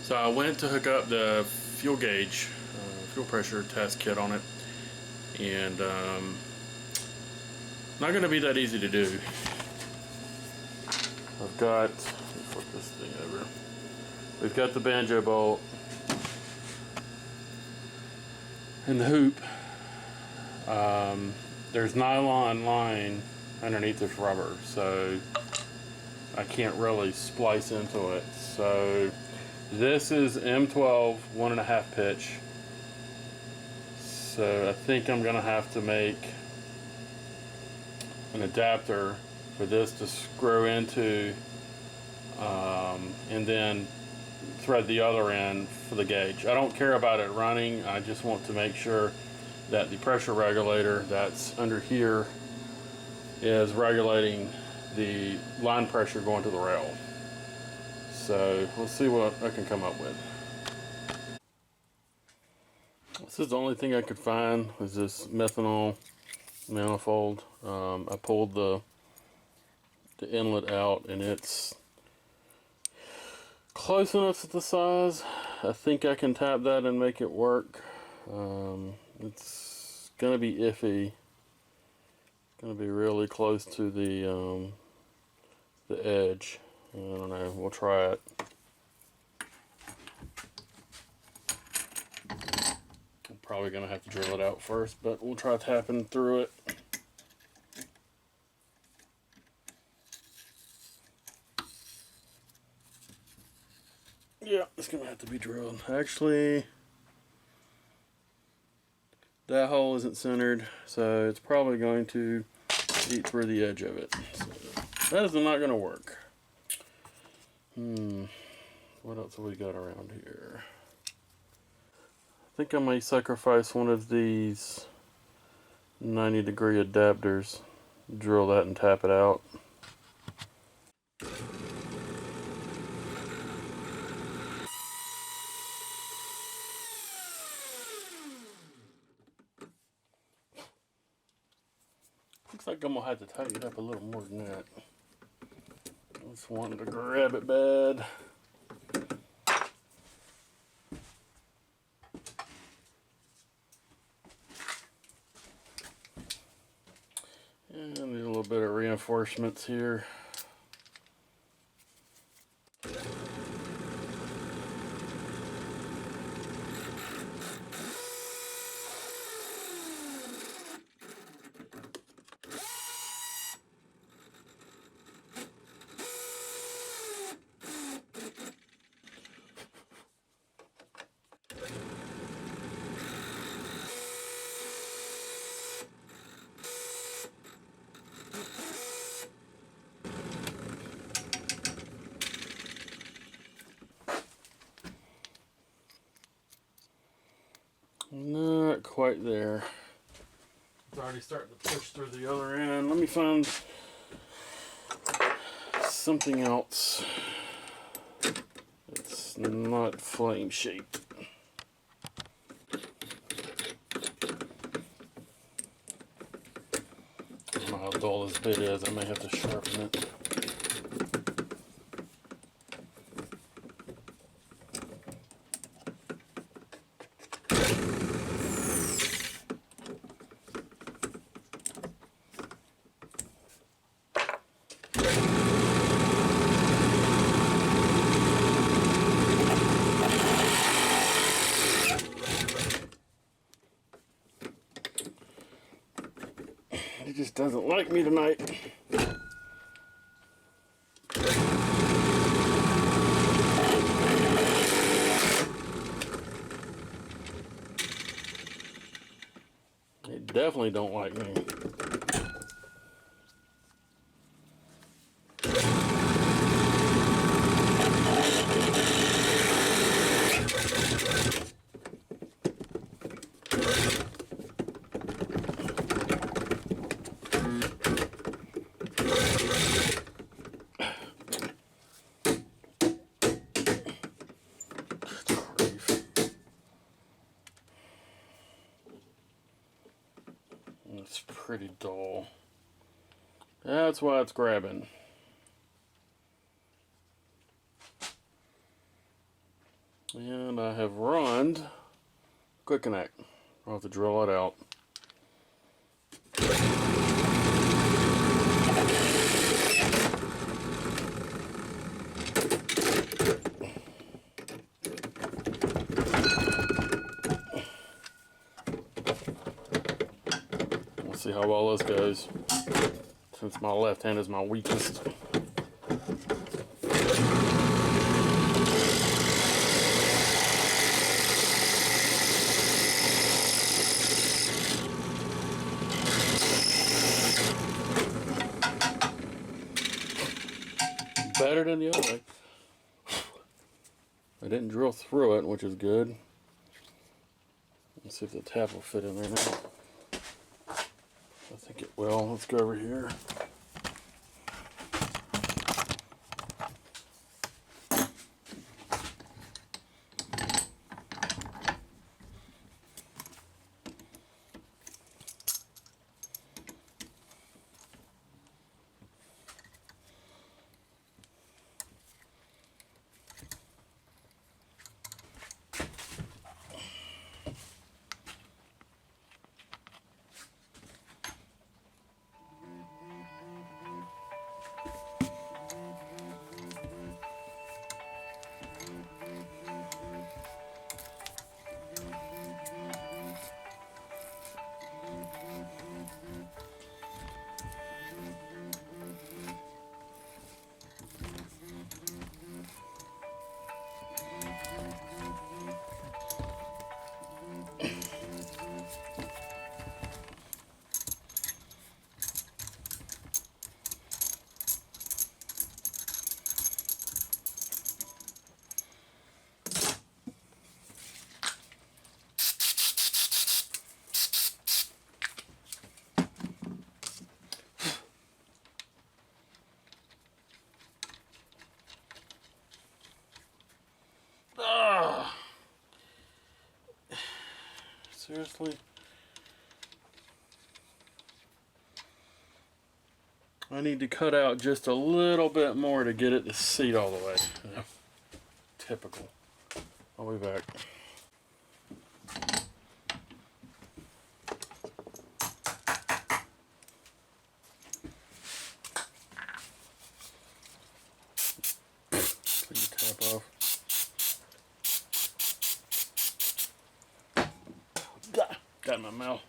So I went to hook up the fuel gauge, fuel pressure test kit on it, and not going to be that easy to do. I've got, let me flip this thing over. We've got the banjo bolt and the hoop. There's nylon line underneath this rubber, so I can't really splice into it. So this is M12 1.5 pitch. So I think I'm gonna have to make an adapter for this to screw into, and then thread the other end for the gauge. I don't care about it running. I just want to make sure that the pressure regulator that's under here is regulating the line pressure going to the rail. So let's see what I can come up with. This is the only thing I could find, is this methanol manifold. I pulled the inlet out and it's close enough to the size. I think I can tap that and make it work. It's gonna be iffy. It's gonna be really close to the edge. I don't know, we'll try it. I'm probably gonna have to drill it out first, but we'll try tapping through it. Yeah, it's gonna have to be drilled. Actually, that hole isn't centered, so it's probably going to eat through the edge of it. So that is not gonna work. What else have we got around here? I think I may sacrifice one of these 90-degree adapters, drill that and tap it out. Looks like I'm gonna have to tighten it up a little more than that. I just wanted to grab it bad. And I need a little bit of reinforcements here. Not quite there. It's already starting to push through the other end. Let me find something else. It's not flame shaped. I don't know how dull this bit is. I may have to sharpen it. It just doesn't like me tonight. It definitely don't like me. It's pretty dull. That's why it's grabbing. And I have run quick connect. I'll have to drill it out. We'll see how well this goes, since my left hand is my weakest. Better than the other way. I didn't drill through it, which is good. Let's see if the tap will fit in there now. I think it will. Let's go over here. Seriously? I need to cut out just a little bit more to get it to seat all the way. Yeah. Typical. I'll be back. Clean the tap off. Got in my mouth.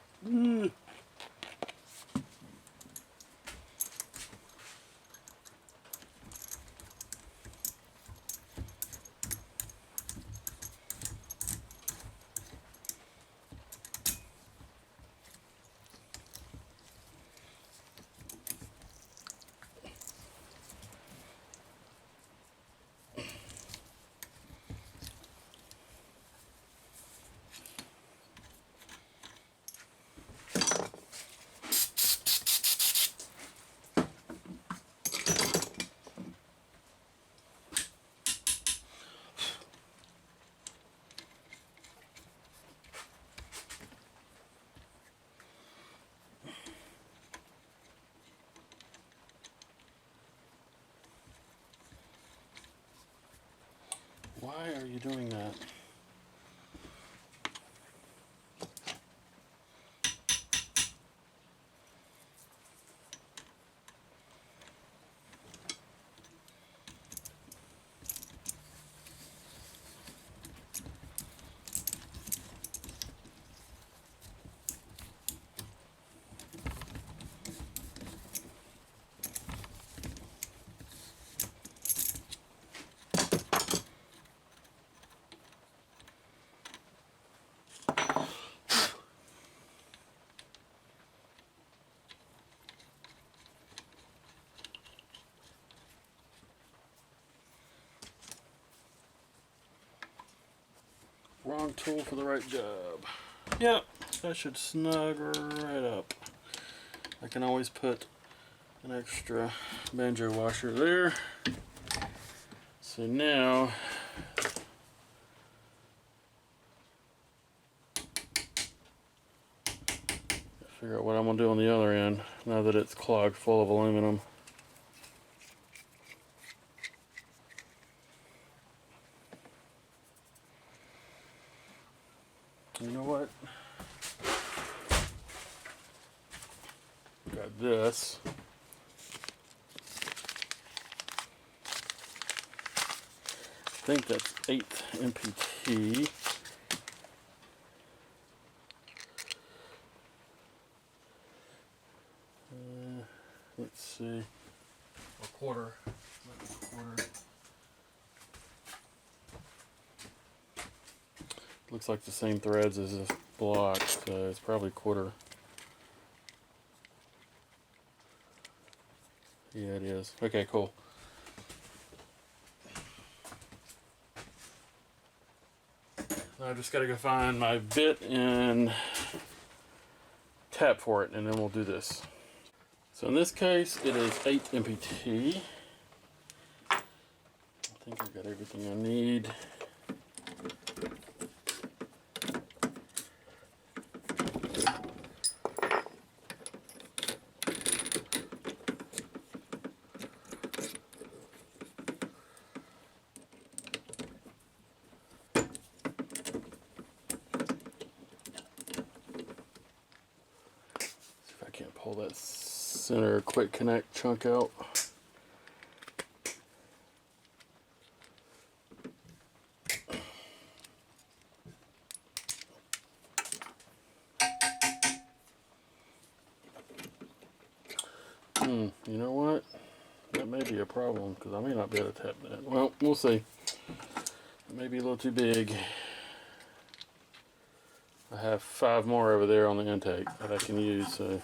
Why are you doing that? Wrong tool for the right job. Yep, that should snug right up. I can always put an extra banjo washer there. So now, figure out what I'm gonna do on the other end now that it's clogged full of aluminum. You know what? Got this. I think that's 8th MPT. Let's see. A quarter. Looks like the same threads as this block, so it's probably quarter. Yeah, it is. Okay, cool. I just gotta go find my bit and tap for it, and then we'll do this. So in this case, it is 8 MPT. I think I've got everything I need. See if I can't pull that center quick connect chunk out. You know what? That may be a problem because I may not be able to tap that. Well, we'll see. It may be a little too big. I have 5 more over there on the intake that I can use, so.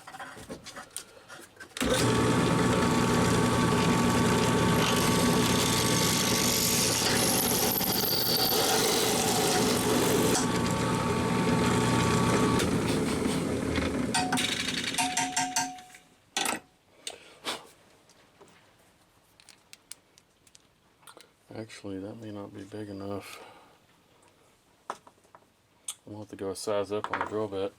Actually, that may not be big enough. I'll have to go a size up on the drill bit.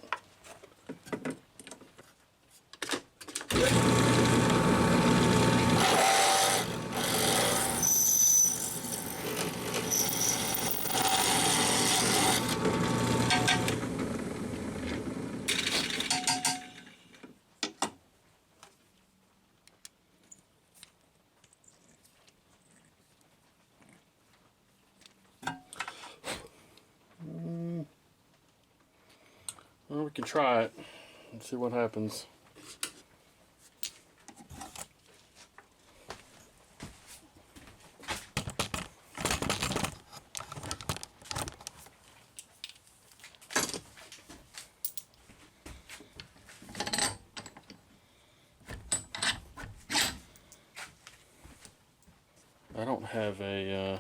Well, we can try it and see what happens. I don't have a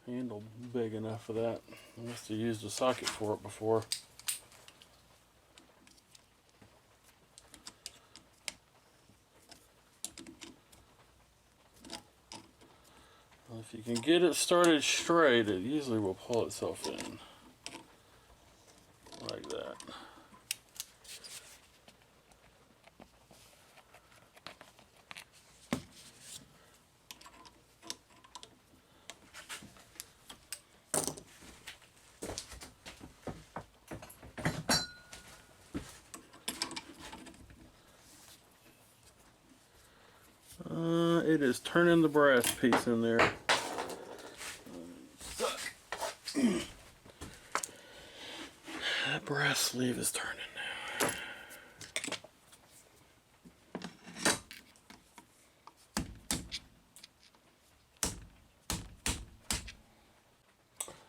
handle big enough for that. I must have used a socket for it before. Well, if you can get it started straight, it usually will pull itself in. Like that. It is turning the brass piece in there. Stuck. That brass sleeve is turning now.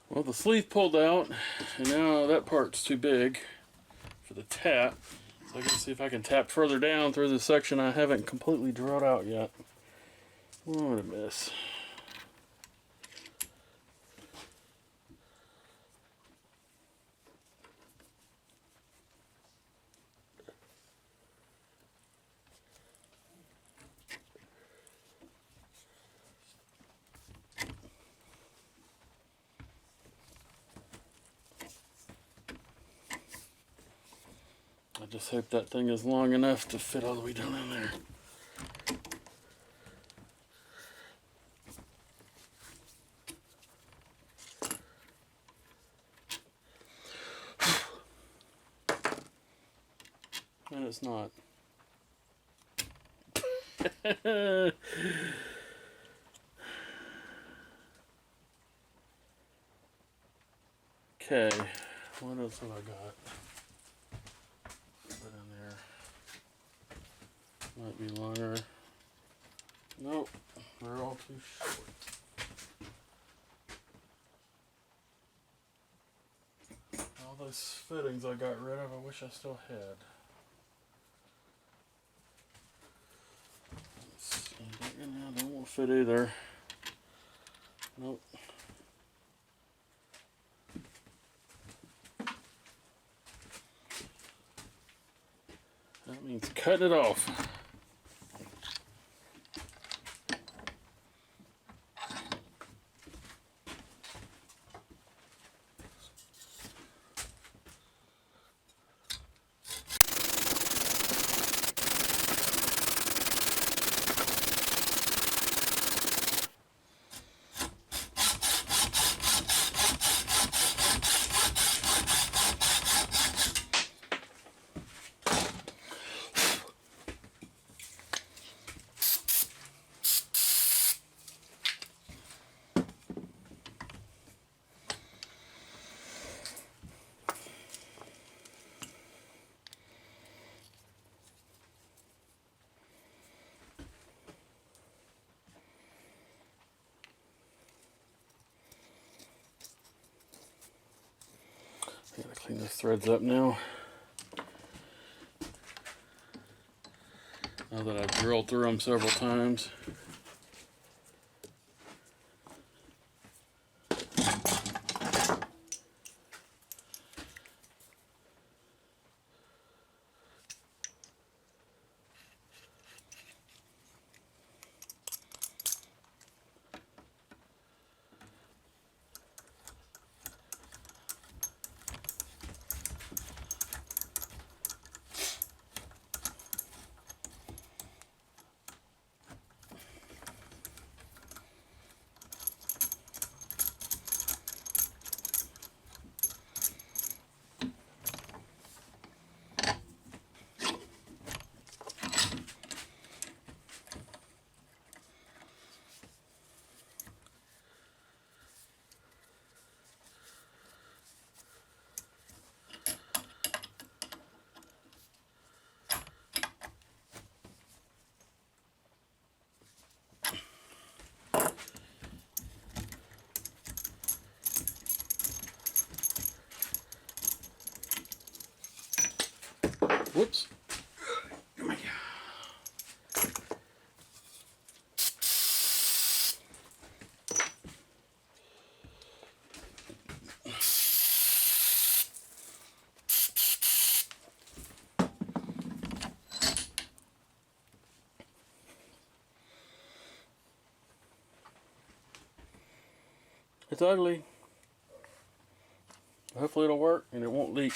Well, the sleeve pulled out, and now that part's too big for the tap. So I gotta see if I can tap further down through the section I haven't completely drilled out yet. What a mess. I just hope that thing is long enough to fit all the way down in there. it's not. Okay, what else have I got? Put in there. Might be longer. Nope, they're all too short. All those fittings I got rid of, I wish I still had. Let's see, that won't fit either. Nope. That means cutting it off. I gotta clean those threads up now. Now that I've drilled through them several times. Whoops. Oh my God. It's ugly. Hopefully it'll work and it won't leak.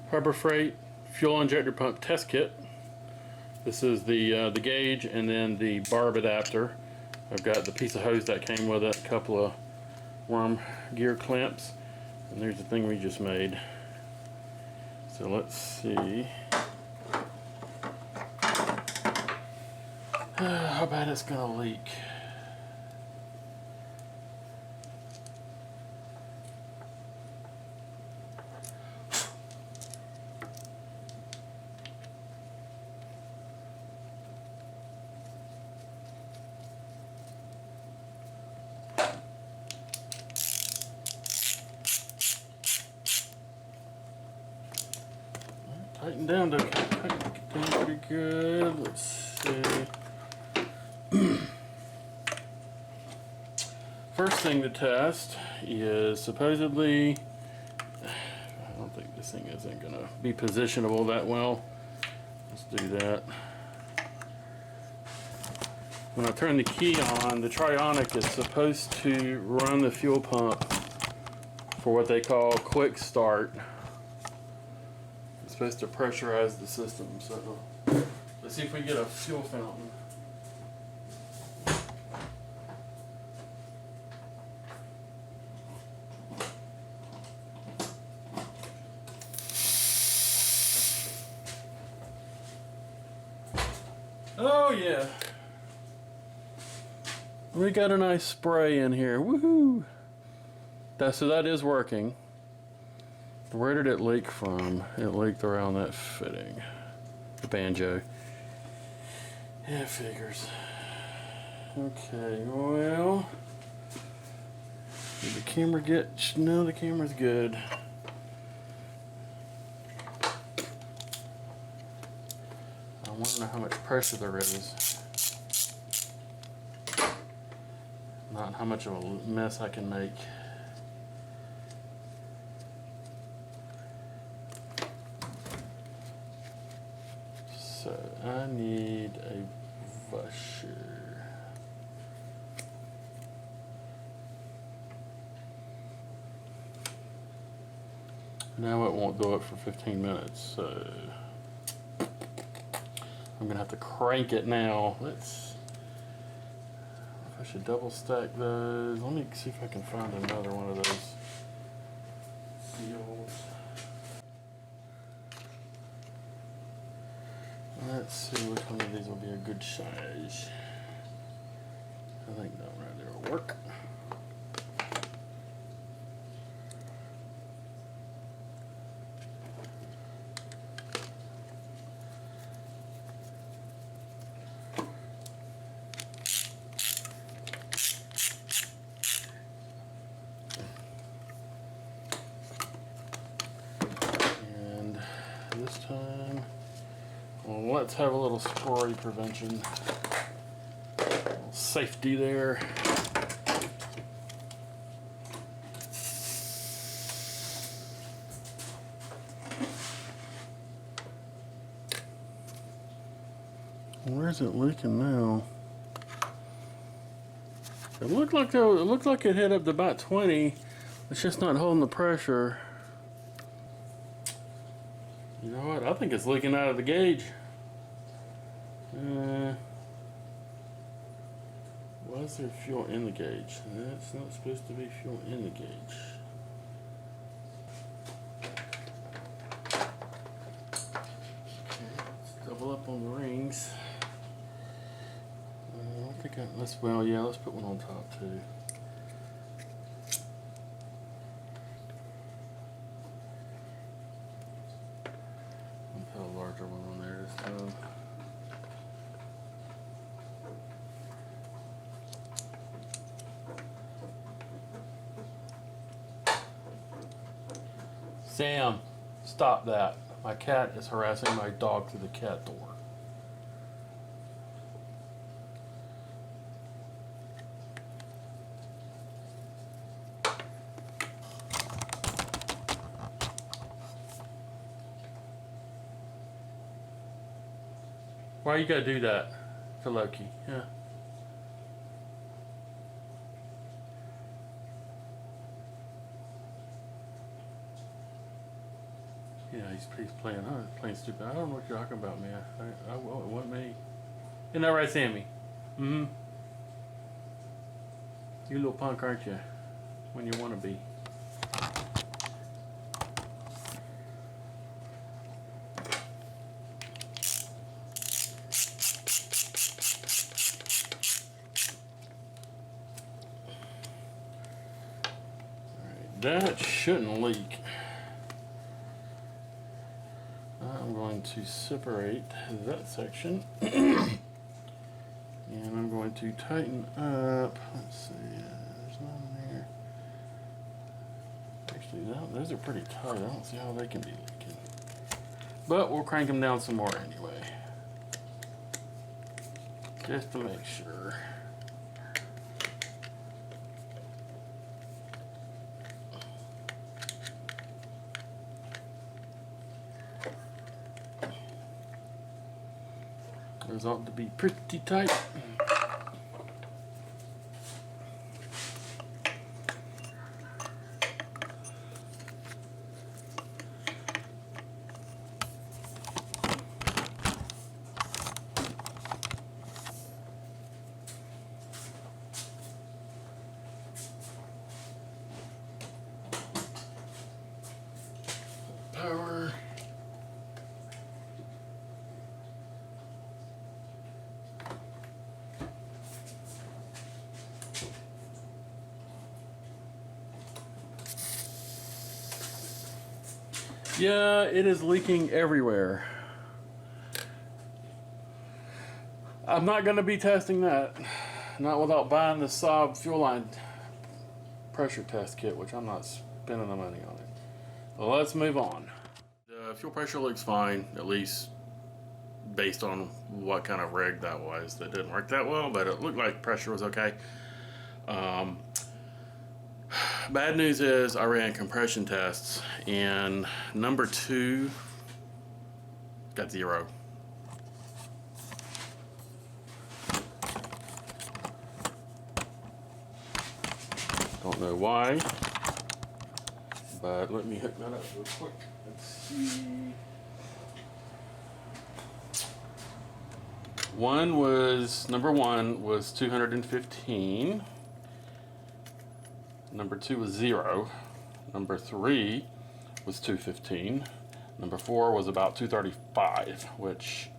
Harbor Freight fuel injector pump test kit. This is the gauge and then the barb adapter. I've got the piece of hose that came with it, a couple of worm gear clamps, and there's the thing we just made. So let's see how bad it's gonna leak. Tighten down to pretty good. Let's see. First thing to test is supposedly, I don't think this thing isn't gonna be positionable that well. Let's do that. When I turn the key on, the Trionic is supposed to run the fuel pump for what they call quick start. It's supposed to pressurize the system. So let's see if we get a fuel fountain. Oh yeah. We got a nice spray in here. Woohoo! So that is working. Where did it leak from? It leaked around that fitting. The banjo. Yeah, figures. Okay, well. Did the camera get... No, the camera's good. I want to know how much pressure there is. Not how much of a mess I can make. So I need a washer. Now it won't go up for 15 minutes, so I'm gonna have to crank it now. I should double stack those. Let me see if I can find another one of those seals. Let's see which one of these will be a good size. I think that one right there will work. And this time, well, let's have a little spray prevention. A little safety there. Where's it leaking now? It looked like it hit up to about 20. It's just not holding the pressure. You know what? I think it's leaking out of the gauge. Why is there fuel in the gauge? That's not supposed to be fuel in the gauge. Okay, let's double up on the rings. I don't think let's put one on top too. I'll put a larger one on there this time. Sam, stop that. My cat is harassing my dog through the cat door. Why you gotta do that to Loki? Yeah. Yeah, he's playing stupid. I don't know what you're talking about, man. It wasn't me. Isn't that right, Sammy? Mm-hmm. You a little punk, aren't you? When you want to be. That shouldn't leak. I'm going to separate that section and I'm going to tighten up. Let's see, there's none there. Actually, those are pretty tight. I don't see how they can be leaking. But we'll crank them down some more anyway, just to make sure. Those ought to be pretty tight. Power. Yeah, it is leaking everywhere. I'm not going to be testing that. Not without buying the Saab fuel line pressure test kit, which I'm not spending the money on it. Well, let's move on. The fuel pressure looks fine, at least based on what kind of rig that was. That didn't work that well, but it looked like pressure was okay. Bad news is I ran compression tests and number 2 got 0. Don't know why, but let me hook that up real quick. Let's see. Number one was 215. Number 2 was 0. Number 3 was 215. Number 4 was about 235, which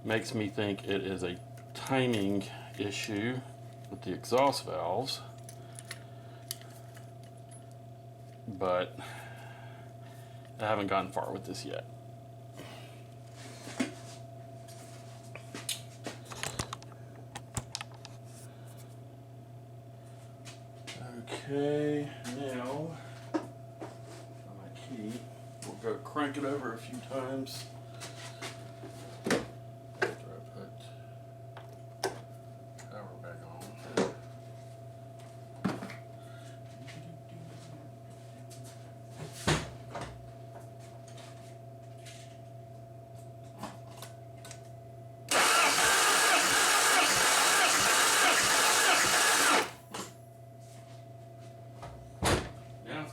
makes me think it is a timing issue with the exhaust valves. But I haven't gotten far with this yet. Okay, now my key, we'll go crank it over a few times after I put power back on.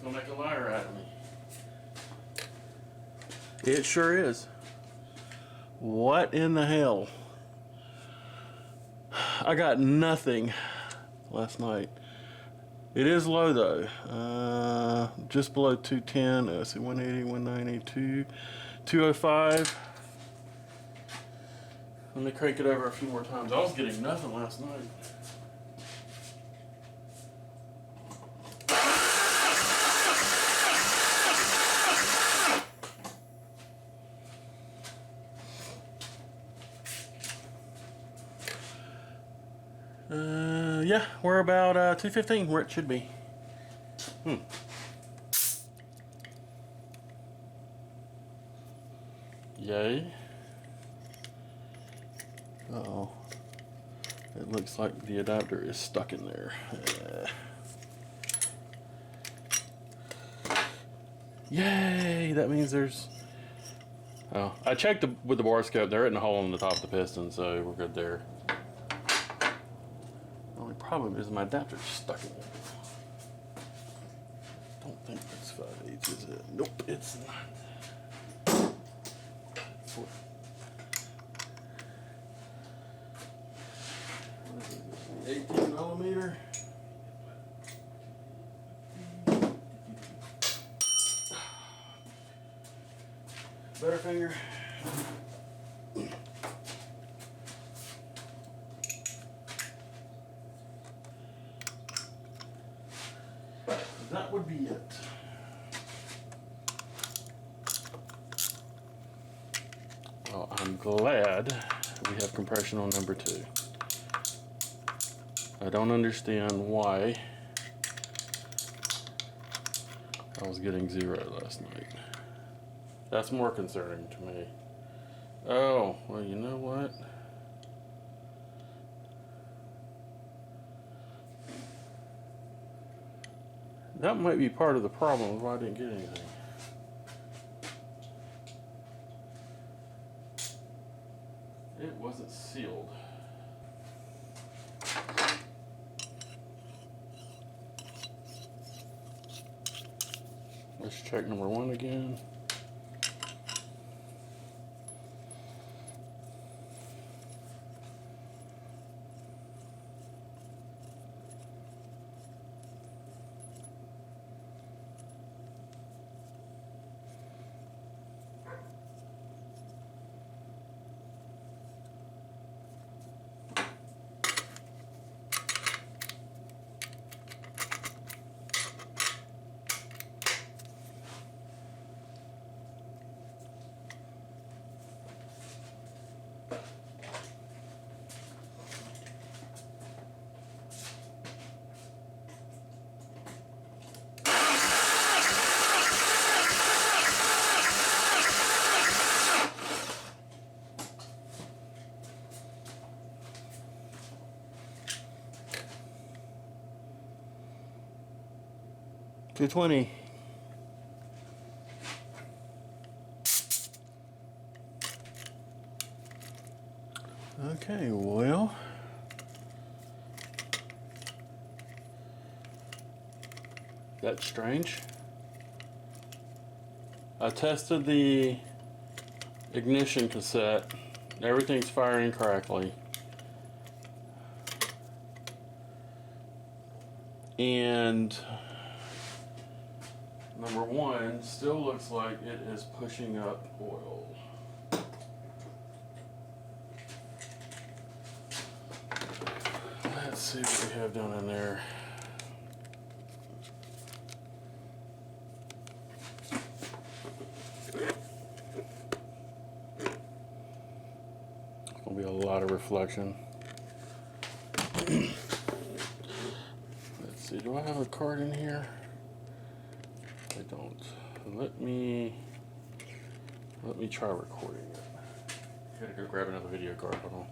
Make a liar out of me. It sure is. What in the hell? I got nothing last night. It is low though. Just below 210. Let's see, 180, 192, 205. Let me crank it over a few more times. I was getting nothing last night. Yeah, we're about 215 where it should be. Yay. Uh-oh. It looks like the adapter is stuck in there. Yay! That means there's... Oh, I checked with the bore scope. There isn't a hole in the top of the piston, so we're good there. The only problem is my adapter's stuck in there. Don't think that's 5/8, is it? Nope, it's not. 18 millimeter. Butterfinger. That would be it. Well, I'm glad we have compression on number 2. I don't understand why I was getting 0 last night. That's more concerning to me. Oh, well, you know what? That might be part of the problem of why I didn't get anything. It wasn't sealed. Let's check number 1 again. 220. Okay, well, that's strange. I tested the ignition cassette. Everything's firing correctly. And number one still looks like it is pushing up oil. Let's see what we have down in there. Gonna be a lot of reflection. Let's see, do I have a card in here? I don't. Let me try recording it. Gotta go grab another video card. Hold on.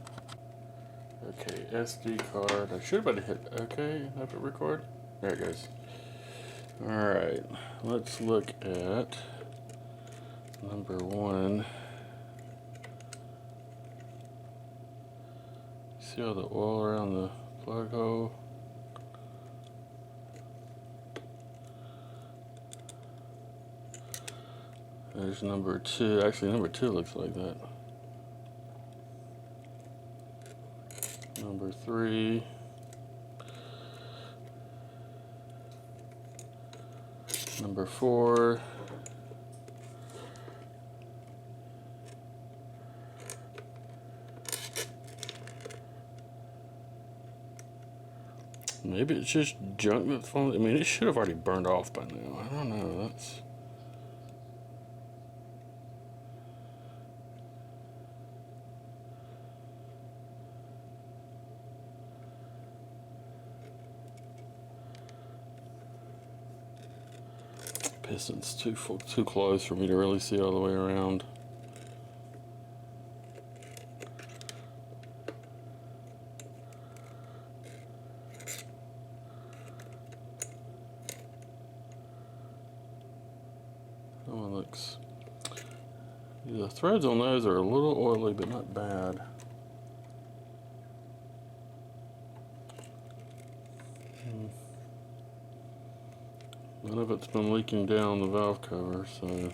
Okay, SD card. I should have been hit. Okay, have it record. There it goes. All right, let's look at number one. See all the oil around the plug hole? There's number two. Actually, number two looks like that. Number three. Number four. Maybe it's just junk that's falling. I mean, it should have already burned off by now. I don't know. That's. Piston's too close for me to really see all the way around. That one looks. The threads on those are a little oily, but not bad. None of it's been leaking down the valve cover, so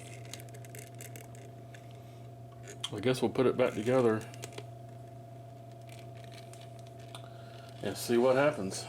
I guess we'll put it back together and see what happens.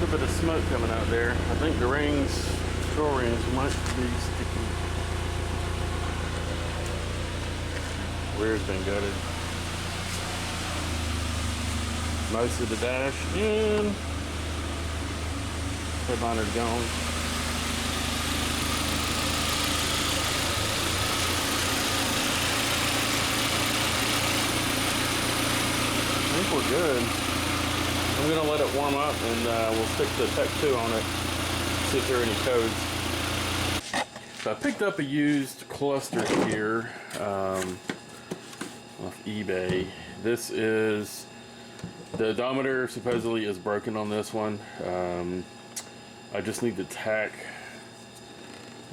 Bit of smoke coming out there. I think the rings, control rings, might be sticky. Rear's been gutted. Most of the dash in. Headliner's gone. I think we're good. I'm going to let it warm up and we'll stick the Tech 2 on it, see if there are any codes. So I picked up a used cluster here off eBay. This is, the odometer supposedly is broken on this one. I just need the Tach.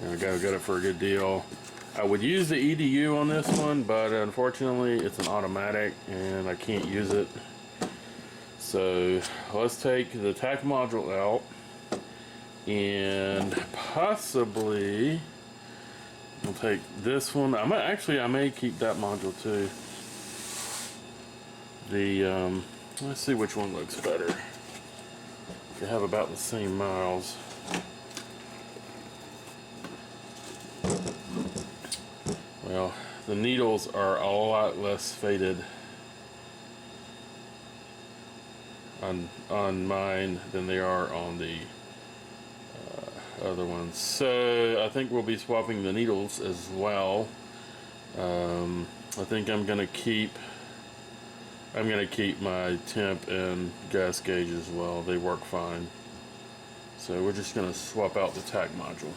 I got it for a good deal. I would use the EDU on this one, but unfortunately it's an automatic and I can't use it. So let's take the Tach module out and possibly I'll take this one. I may keep that module too. Let's see which one looks better. They have about the same miles. Well, the needles are a lot less faded on mine than they are on the other ones. So I think we'll be swapping the needles as well. I think I'm gonna keep my temp and gas gauge as well. They work fine. So we're just gonna swap out the Tach module.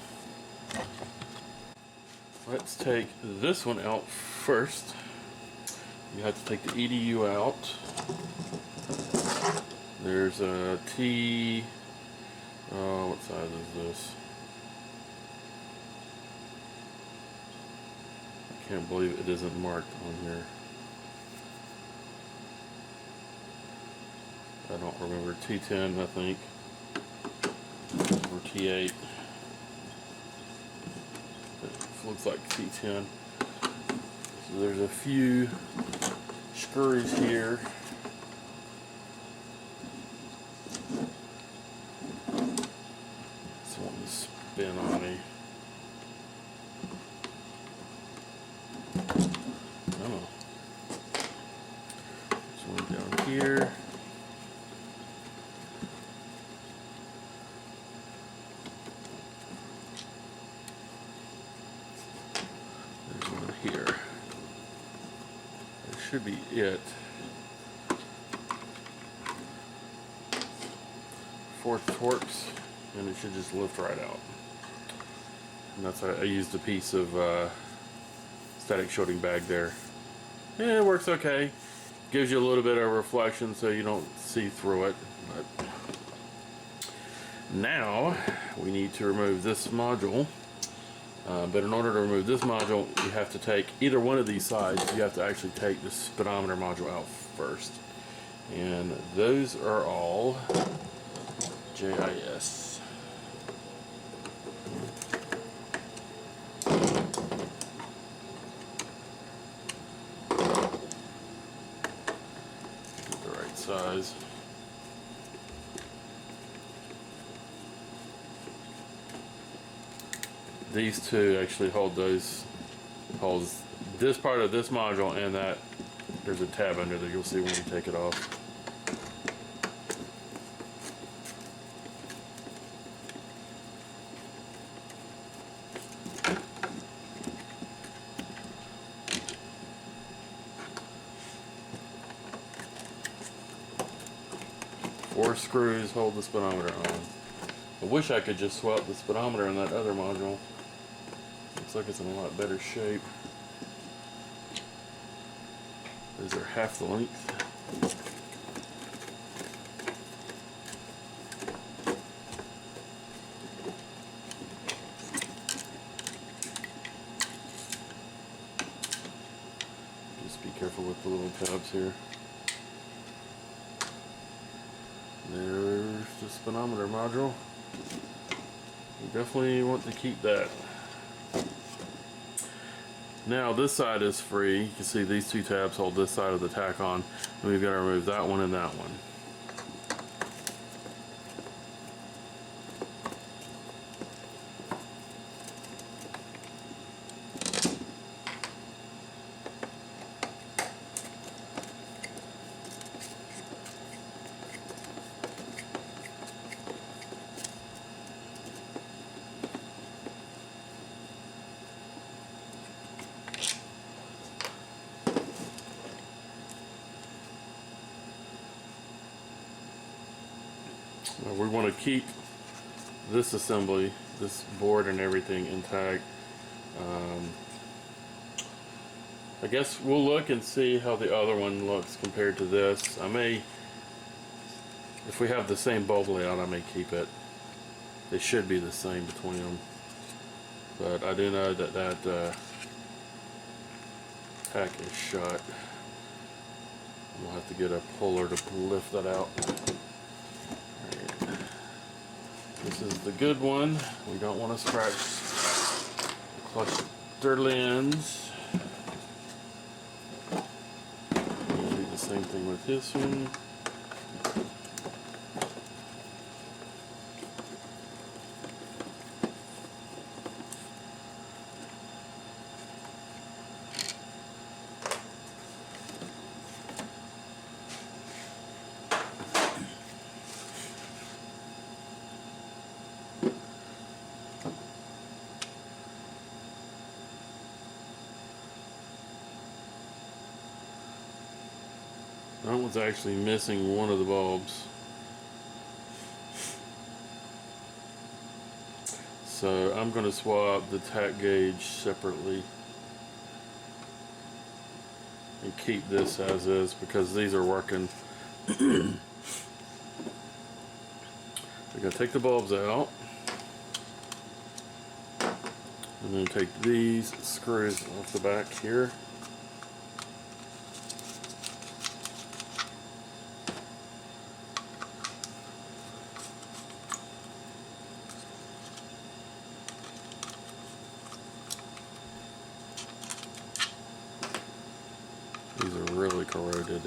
Let's take this one out first. You have to take the EDU out. There's a T, what size is this? I can't believe it isn't marked on here. I don't remember, T10 I think, or T8. It looks like T10. So there's a few screws here. This one to spin on me. Oh. There's one down here. Here. That should be it. 4 Torx, and it should just lift right out. And that's I used a piece of static shielding bag there. Yeah, it works okay. Gives you a little bit of reflection so you don't see through it. But now we need to remove this module. But in order to remove this module, you have to take either one of these sides. You have to actually take the speedometer module out first. And those are all JIS. Get the right size. These two actually hold holds this part of this module, and that there's a tab under there. You'll see when you take it off. Four screws hold the speedometer on. I wish I could just swap the speedometer in that other module. Looks like it's in a lot better shape. These are half the length. Just be careful with the little tabs here. There's the speedometer module. You definitely want to keep that. Now this side is free. You can see these two tabs hold this side of the Tach on. And we've got to remove that one and that one. Now we want to keep this assembly, this board and everything intact. I guess we'll look and see how the other one looks compared to this. I may, if we have the same bulb layout, I may keep it. They should be the same between them. But I do know that Tach is shut. We'll have to get a puller to lift that out. Alright. This is the good one. We don't want to scratch the cluster lens. We'll do the same thing with this one. That one's actually missing one of the bulbs. So I'm going to swap the Tach gauge separately and keep this as is because these are working. We're going to take the bulbs out and then take these screws off the back here. These are really corroded.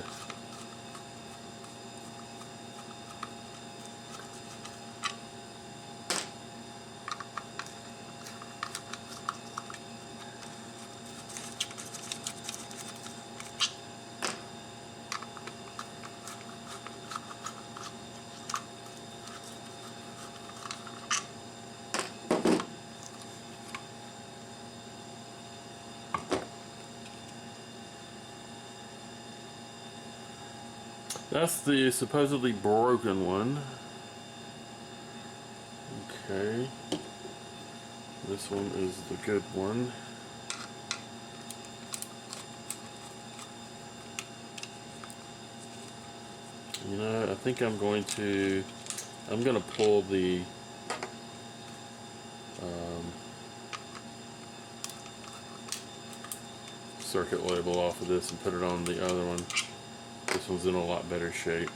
That's the supposedly broken one. Okay. This one is the good one. You know, I think I'm going to pull the circuit label off of this and put it on the other one. This one's in a lot better shape.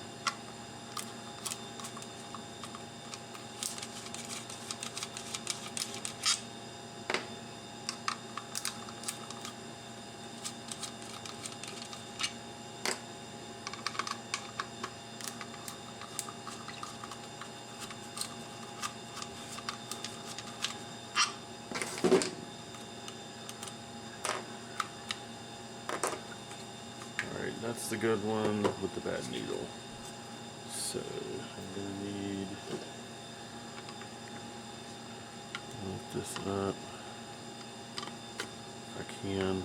That's the good one with the bad needle. So I'm gonna need lift this up if I can.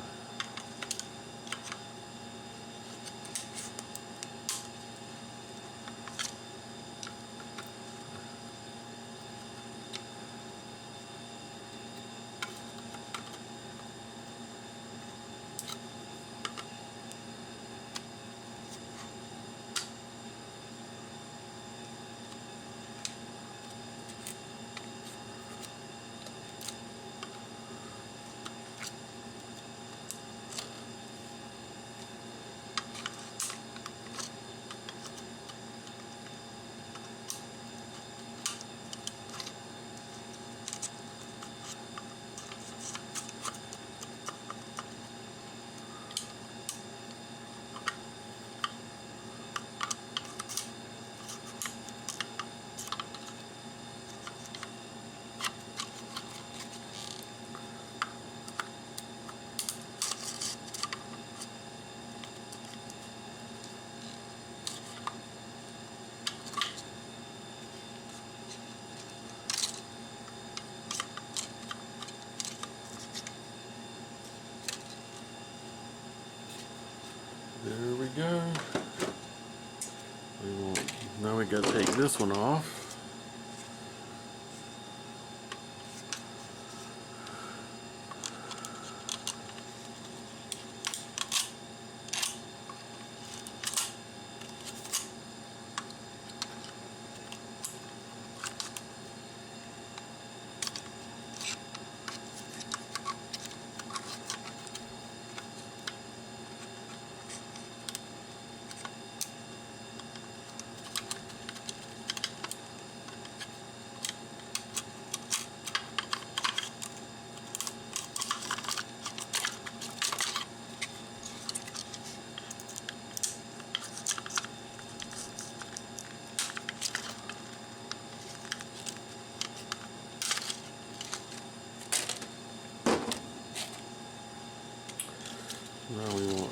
There we go. Now we gotta take this one off.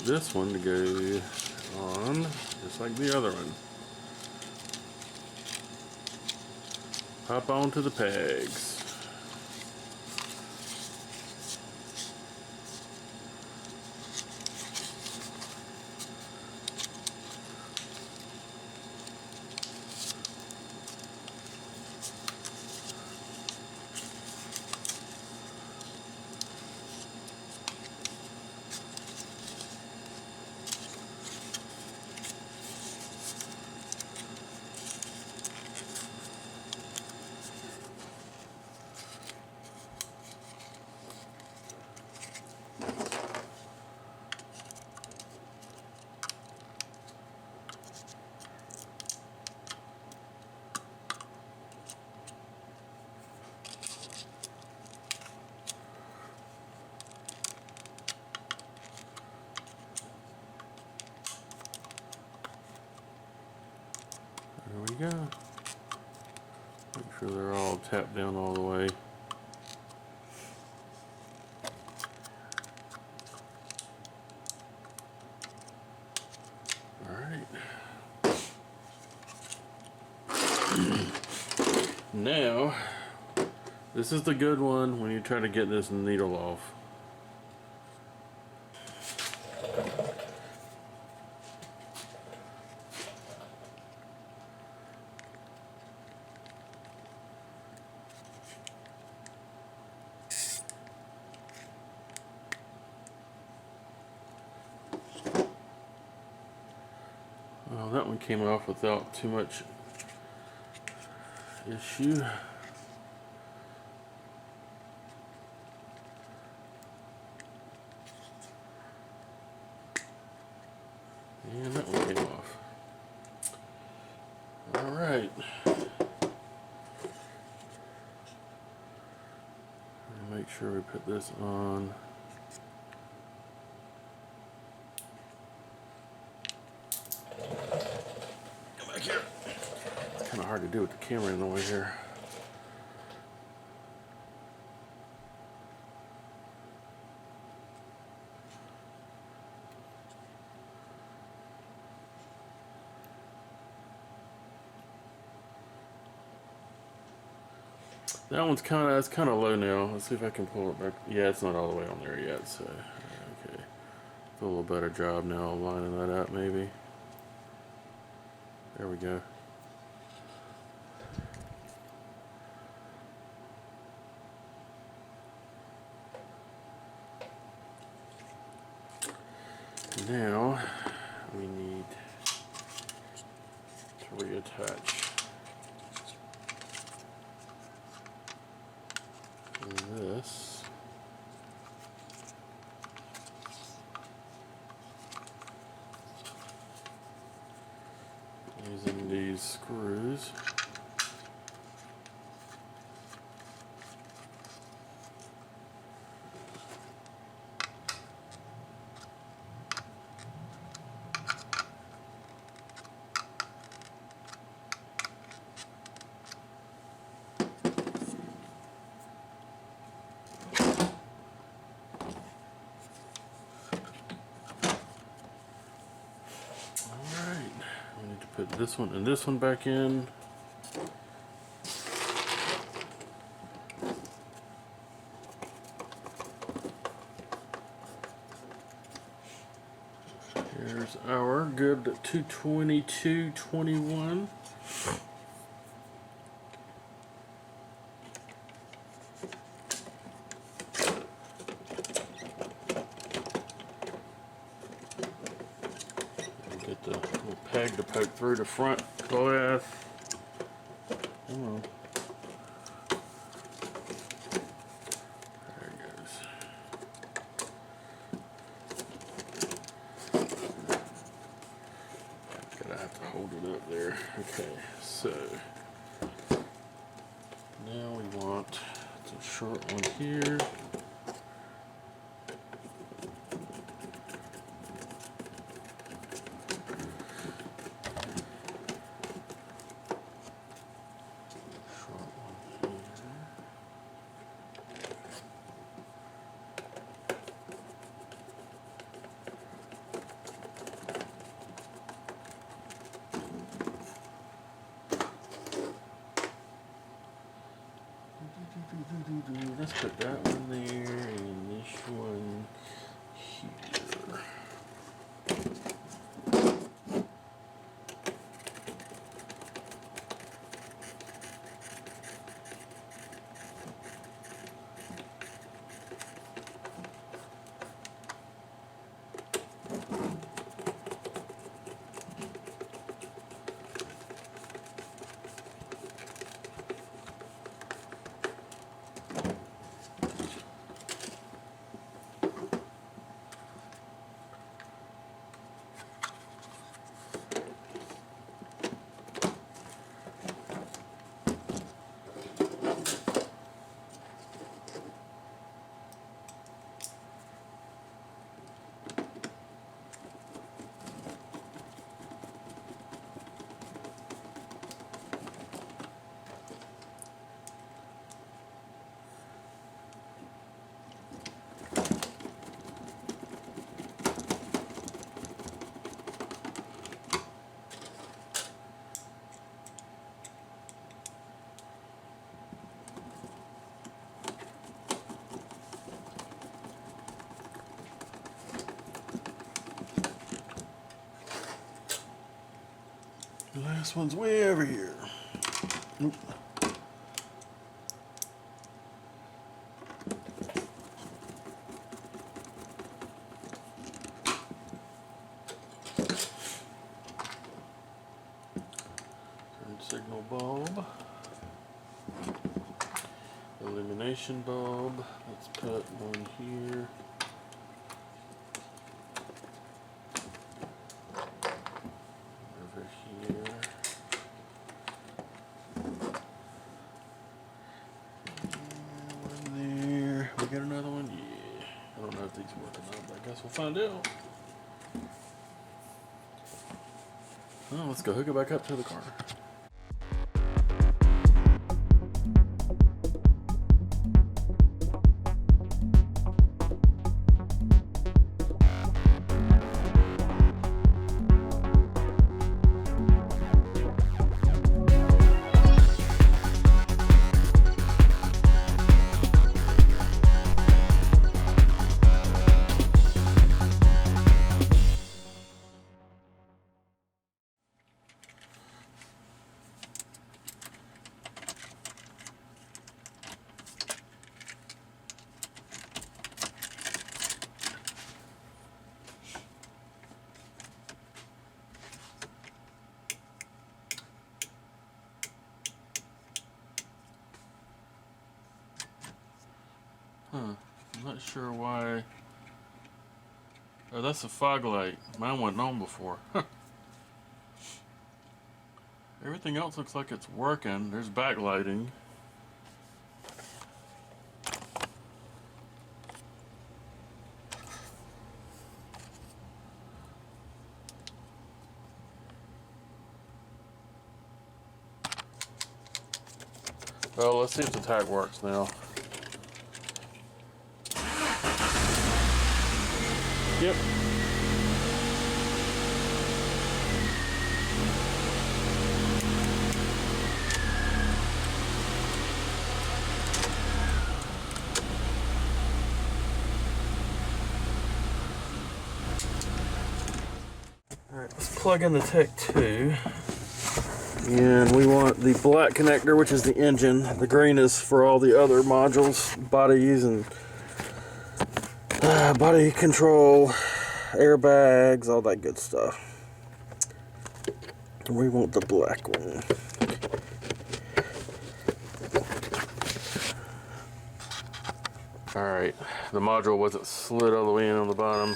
want this one to go on just like the other one. Hop onto the pegs. There we go. Make sure they're all tapped down all the way. Alright. Now, this is the good one when you try to get this needle off. Well, that one came off without too much issue. And that one came off. Alright. Make sure we put this on. Come back here. It's kind of hard to do with the camera in the way here. That one's kind of low now. Let's see if I can pull it back. Yeah, it's not all the way on there yet. So, okay, do a little better job now of lining that up. Maybe. There we go. Now we need to reattach this. Using these screws. Put this one and this one back in. Here's our good 222.21. Get the little peg to poke through the front glass. Come on. There it goes. Gotta have to hold it up there. Okay, so now we want the short one here. Let's put that one there and this one here. The last one's way over here. Nope. Turn signal bulb. Illumination bulb. Let's put one here. Over here. One there. We got another one? Yeah. I don't know if these work or not, but I guess we'll find out. Well, let's go hook it back up to the car. I'm not sure why. Oh, that's a fog light. Mine wasn't on before. Everything else looks like it's working. There's backlighting. Well, let's see if the tach works now. Yep. Alright, let's plug in the Tach 2. And we want the black connector, which is the engine. The green is for all the other modules, bodies and body control, airbags, all that good stuff. We want the black one. Alright, the module wasn't slid all the way in on the bottom.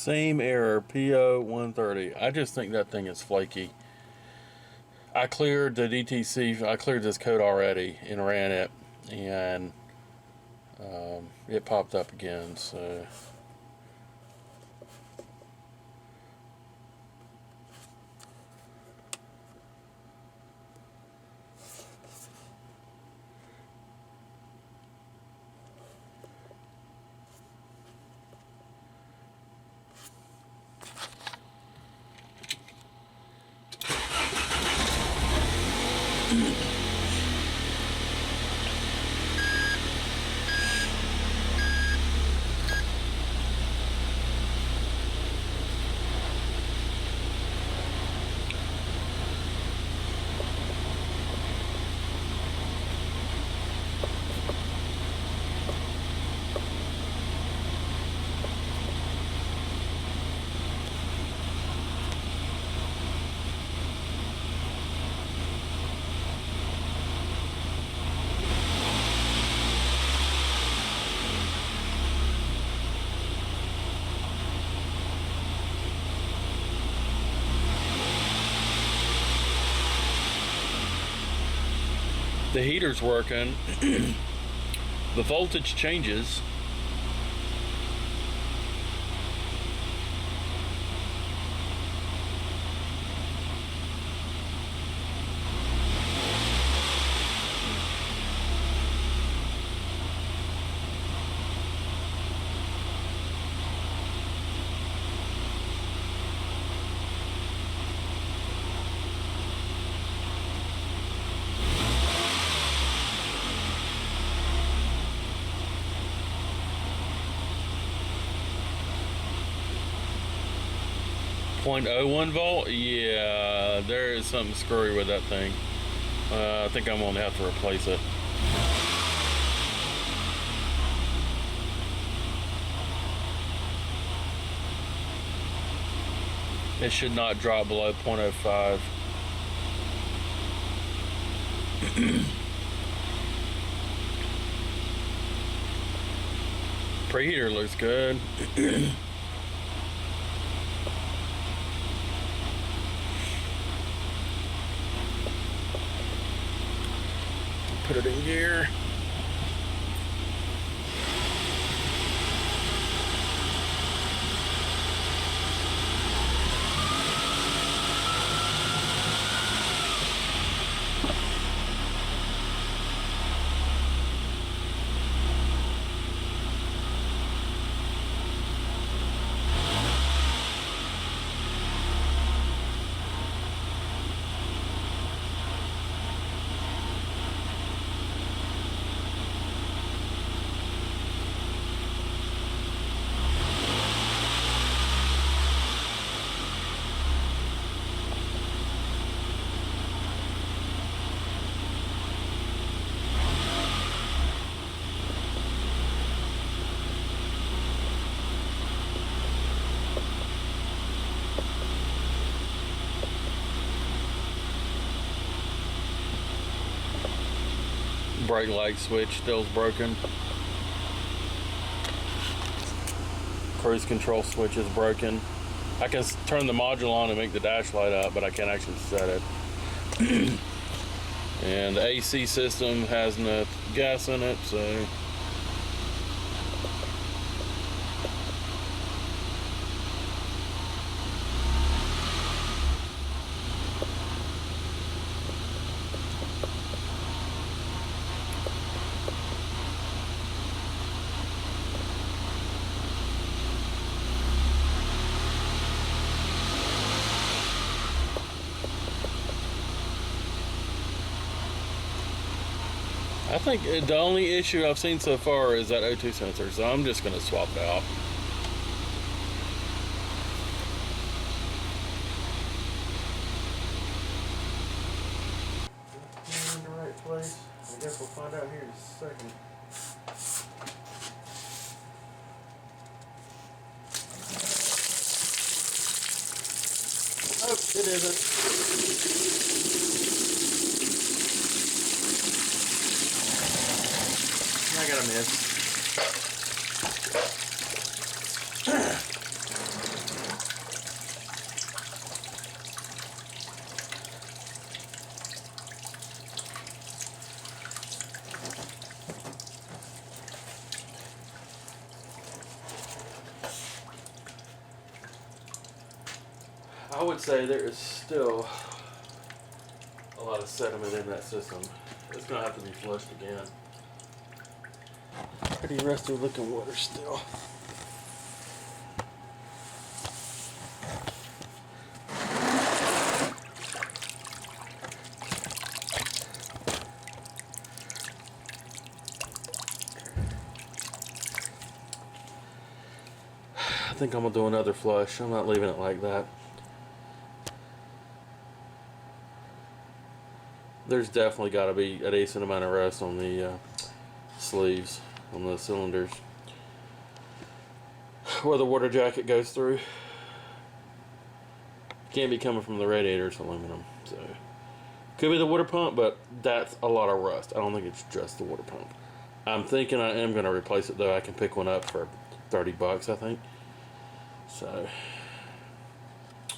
Same error, PO 130. I just think that thing is flaky. I cleared the DTC, I cleared this code already and ran it, and it popped up again, so. The heater's working. The voltage changes. .01 volt? Yeah, there is something screwy with that thing. I think I'm gonna have to replace it. It should not drop below .05. Preheater looks good. Put it in gear. Brake light switch still is broken. Cruise control switch is broken. I can turn the module on and make the dash light up, but I can't actually set it. And the AC system has no gas in it, so I think the only issue I've seen so far is that O2 sensor, so I'm just going to swap it out. In the right place. I guess we'll find out here in a second. Oh, it isn't. I got a miss. I would say there is still a lot of sediment in that system. It's gonna have to be flushed again. Pretty rusty looking water still. I think I'm gonna do another flush. I'm not leaving it like that. There's definitely got to be a decent amount of rust on the sleeves on the cylinders where the water jacket goes through. Can't be coming from the radiator, it's aluminum, so could be the water pump, but that's a lot of rust. I don't think it's just the water pump. I'm thinking I am going to replace it though. I can pick one up for 30 bucks, I think. So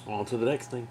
on to the next thing.